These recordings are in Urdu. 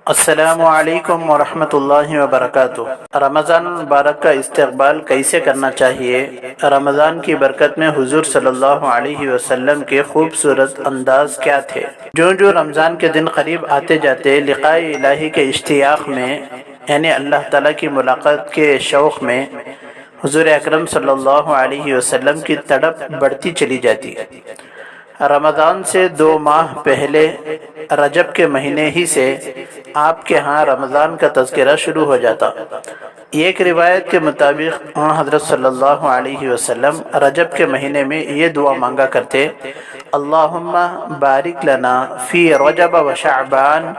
السلام علیکم ورحمۃ اللہ وبرکاتہ۔ رمضان المبارک کا استقبال کیسے کرنا چاہیے؟ رمضان کی برکت میں حضور صلی اللہ علیہ وسلم کے خوبصورت انداز کیا تھے؟ جو رمضان کے دن قریب آتے جاتے لقاء الہی کے اشتیاق میں، یعنی اللہ تعالیٰ کی ملاقات کے شوق میں، حضور اکرم صلی اللہ علیہ وسلم کی تڑپ بڑھتی چلی جاتی۔ رمضان سے 2 ماہ پہلے رجب کے مہینے ہی سے آپ کے ہاں رمضان کا تذکرہ شروع ہو جاتا۔ ایک روایت کے مطابق حضرت صلی اللہ علیہ وسلم رجب کے مہینے میں یہ دعا مانگا کرتے: اللہم بارک لنا فی رجب و شعبان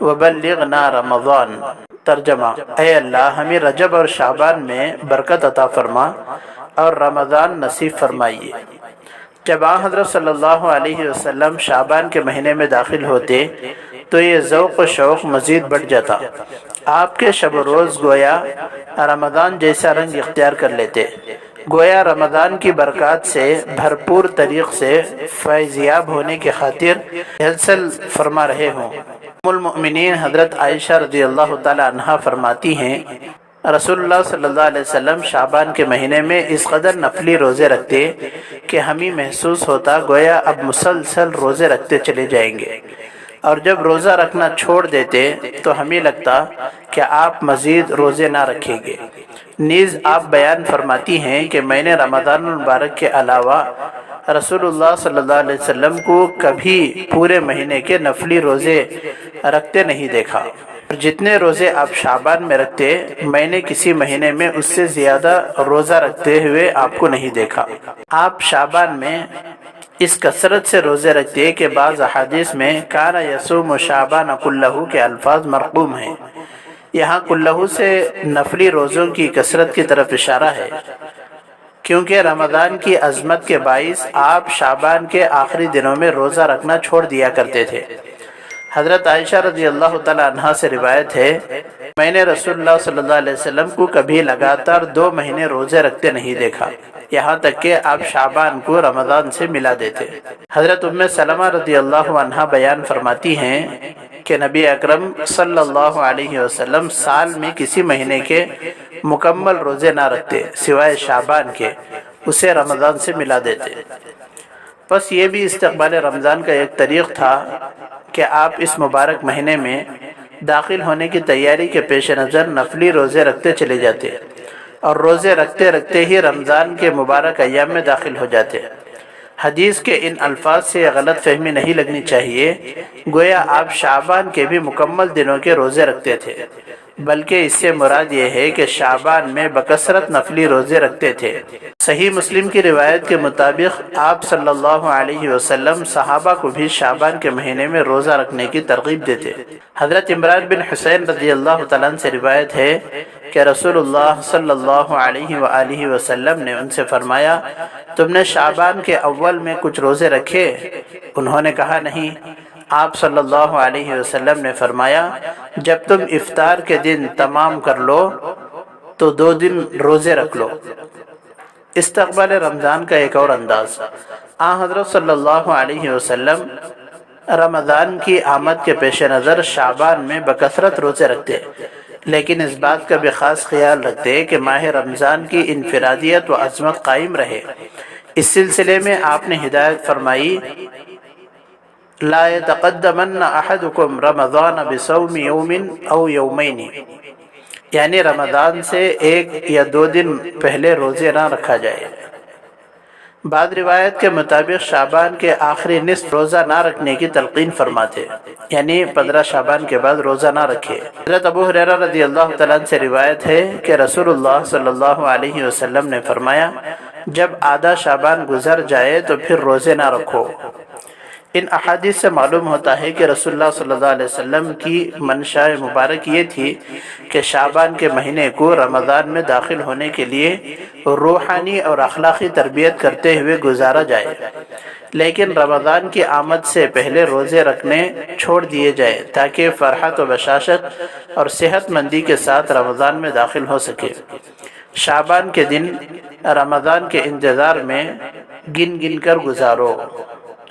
وبلغنا رمضان۔ ترجمہ: اے اللہ، ہمیں رجب اور شعبان میں برکت عطا فرما اور رمضان نصیب فرمائیے۔ جب حضرت صلی اللہ علیہ وسلم شعبان کے مہینے میں داخل ہوتے تو یہ ذوق و شوق مزید بڑھ جاتا۔ آپ کے شب و روز گویا رمضان جیسا رنگ اختیار کر لیتے، گویا رمضان کی برکات سے بھرپور طریق سے فیضیاب ہونے کی خاطر حاصل فرما رہے ہوں۔ ام المؤمنین حضرت عائشہ رضی اللہ تعالی عنہا فرماتی ہیں، رسول اللہ صلی اللہ علیہ وسلم شعبان کے مہینے میں اس قدر نفلی روزے رکھتے کہ ہمیں محسوس ہوتا گویا اب مسلسل روزے رکھتے چلے جائیں گے، اور جب روزہ رکھنا چھوڑ دیتے تو ہمیں لگتا کہ آپ مزید روزے نہ رکھیں گے۔ نیز آپ بیان فرماتی ہیں کہ میں نے رمضان المبارک کے علاوہ رسول اللہ صلی اللہ علیہ وسلم کو کبھی پورے مہینے کے نفلی روزے رکھتے نہیں دیکھا۔ جتنے روزے آپ شعبان میں رکھتے، میں نے کسی مہینے میں اس سے زیادہ روزہ رکھتے ہوئے آپ کو نہیں دیکھا۔ آپ شعبان میں اس کثرت سے روزے رکھتے کہ بعض احادیث میں کان یصوم شعبان کلہ کے الفاظ مرقوم ہیں۔ یہاں کلہ سے نفلی روزوں کی کثرت کی طرف اشارہ ہے، کیونکہ رمضان کی عظمت کے باعث آپ شعبان کے آخری دنوں میں روزہ رکھنا چھوڑ دیا کرتے تھے۔ حضرت عائشہ رضی اللہ تعالی عنہا سے روایت ہے، میں نے رسول اللہ صلی اللہ علیہ وسلم کو کبھی لگاتار 2 مہینے روزے رکھتے نہیں دیکھا، یہاں تک کہ آپ شعبان کو رمضان سے ملا دیتے۔ حضرت ام سلمہ رضی اللہ عنہا بیان فرماتی ہیں کہ نبی اکرم صلی اللہ علیہ وسلم سال میں کسی مہینے کے مکمل روزے نہ رکھتے سوائے شعبان کے، اسے رمضان سے ملا دیتے۔ بس یہ بھی استقبال رمضان کا ایک طریق تھا کہ آپ اس مبارک مہینے میں داخل ہونے کی تیاری کے پیش نظر نفلی روزے رکھتے چلے جاتے اور روزے رکھتے رکھتے ہی رمضان کے مبارک ایام میں داخل ہو جاتے۔ حدیث کے ان الفاظ سے غلط فہمی نہیں لگنی چاہیے، گویا آپ شعبان کے بھی مکمل دنوں کے روزے رکھتے تھے، بلکہ اس سے مراد یہ ہے کہ شعبان میں بکثرت نفلی روزے رکھتے تھے۔ صحیح مسلم کی روایت کے مطابق آپ صلی اللہ علیہ وسلم صحابہ کو بھی شعبان کے مہینے میں روزہ رکھنے کی ترغیب دیتے۔ حضرت عمران بن حسین رضی اللہ تعالیٰ عنہ سے روایت ہے کہ رسول اللہ صلی اللہ علیہ وآلہ وسلم نے ان سے فرمایا، تم نے شعبان کے اول میں کچھ روزے رکھے؟ انہوں نے کہا نہیں۔ آپ صلی اللہ علیہ وسلم نے فرمایا، جب تم افطار کے دن تمام کر لو تو 2 دن روزے رکھ لو۔ استقبال رمضان کا ایک اور انداز، حضرت صلی اللہ علیہ وسلم رمضان کی آمد کے پیش نظر شعبان میں بکثرت روزے رکھتے، لیکن اس بات کا بھی خاص خیال رکھتے کہ ماہ رمضان کی انفرادیت و عظمت قائم رہے۔ اس سلسلے میں آپ نے ہدایت فرمائی، لا يتقدمن احدكم رمضان بصوم يوم او يومين، یعنی رمضان سے 1 یا 2 دن پہلے روزے نہ رکھا جائے۔ بعض روایت کے مطابق شعبان کے آخری نصف روزہ نہ رکھنے کی تلقین فرماتے، یعنی 15 شعبان کے بعد روزہ نہ رکھے۔ حضرت ابو ہریرہ رضی اللہ تعالیٰ عنہ سے روایت ہے کہ رسول اللہ صلی اللہ علیہ وسلم نے فرمایا، جب آدھا شعبان گزر جائے تو پھر روزے نہ رکھو۔ ان احادیث سے معلوم ہوتا ہے کہ رسول اللہ صلی اللہ علیہ وسلم کی منشاء مبارک یہ تھی کہ شعبان کے مہینے کو رمضان میں داخل ہونے کے لیے روحانی اور اخلاقی تربیت کرتے ہوئے گزارا جائے، لیکن رمضان کی آمد سے پہلے روزے رکھنے چھوڑ دیے جائیں تاکہ فرحت و بشاشت اور صحت مندی کے ساتھ رمضان میں داخل ہو سکے۔ شعبان کے دن رمضان کے انتظار میں گن گن کر گزارو،